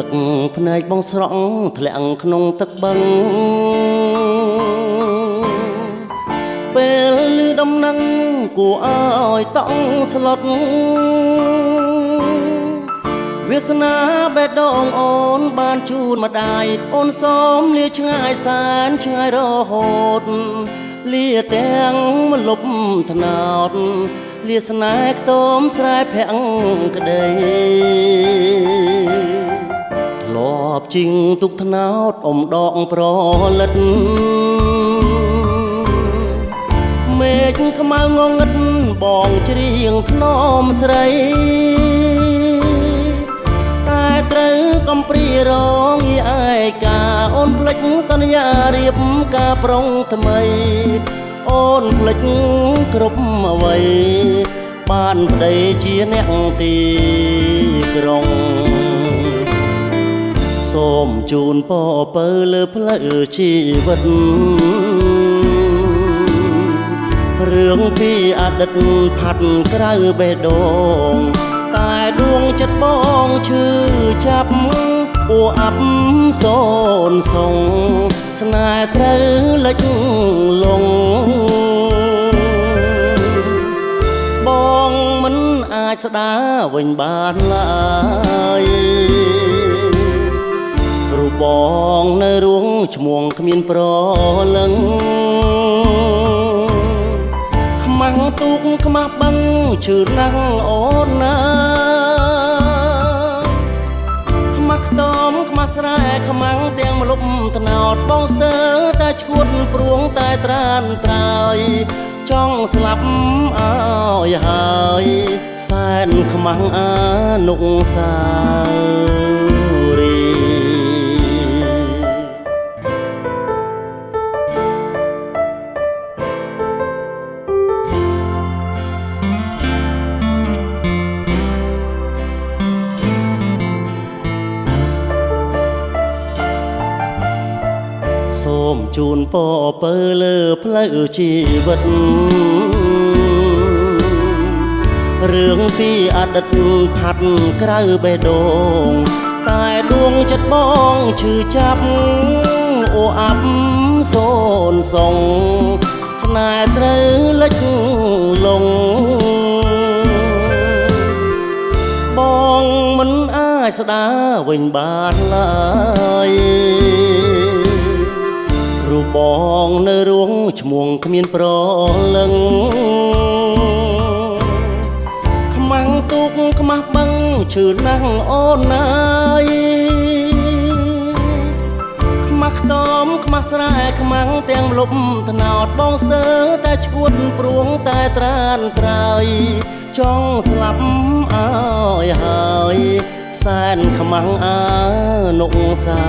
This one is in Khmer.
ទឹកភ្នែកបងស្រក់ធ្លាក់ក្នុងទឹកបឹងពេលឮដំណឹងគួរឲ្យតង់ស្លុតវាសនាបេះដូងអូនបានជូនម្ដាយអូនសូមលាឆ្ងាយសែនឆ្ងាយរហូតលាទាំងមលប់ថ្នោតលាស្នេហ៍ខ្ទមស្រែភាំងក្ដីធ្លាប់ជីងទុកថ្នោតអមដកប្រលិតមេឃខ្មៅងងឹតបងច្រៀងធ្នមស្រីតែត្រូវកំព្រីរងឯកាអូនភ្លេចសន្យារៀបការប្រុងថ្មីអូនភ្លេចគ្រប់អ្វីបានប្តីជាអ្នកទីក្រុងសូមជូនពរពើលើផ្លូវជីវិតរឿងពីអតីតផាត់ក្រៅបេះដូងតែដួងចិត្តបងឈឺចាប់អួអាប់សូនសងស្នេហ៍ត្រូវលិចលងបងមិនអាចស្ដារវិញបានឡើយព្រោះបងនៅរួងឈ្មោះគ្មានប្រលឹងខ្មាំងទូកខ្មាស់បឹងឈឺណាស់អូនណាខ្មាស់ខ្ទមខ្មាស់ស្រែខ្មាំងទាំងមលប់ថ្នោតបងស្ទើរតែឈួតព្រួងតែត្រានត្រើយចង់ស្លាប់ឲ្យហើយសែនខ្មាំងអានុសារីសូមជូនពរពើលើផ្លូវជីវិតរឿងពីអតីតផាត់ក្រៅបេះដូងតែដួងចិត្តបងឈឺចាប់អូអាប់សូនសងស្នេហ៍ត្រូវលិចលងបងមិនអាចស្ដារវិញបានឡើយរូបបងនៅរួងឈ្មោះគ្មានប្រលឹងខ្មាំងទូកខ្មាស់បឹងឈឺណាស់អូនណាយខ្មាស់ខ្ទមខ្មាស់ស្រែខ្មាំងទាំងមលប់ថ្នោតបងស្ទើរតែឈួតព្រួងតែត្រានត្រើយចង់ស្លាប់ឲ្យហើយសែនខ្មាំងអានុសា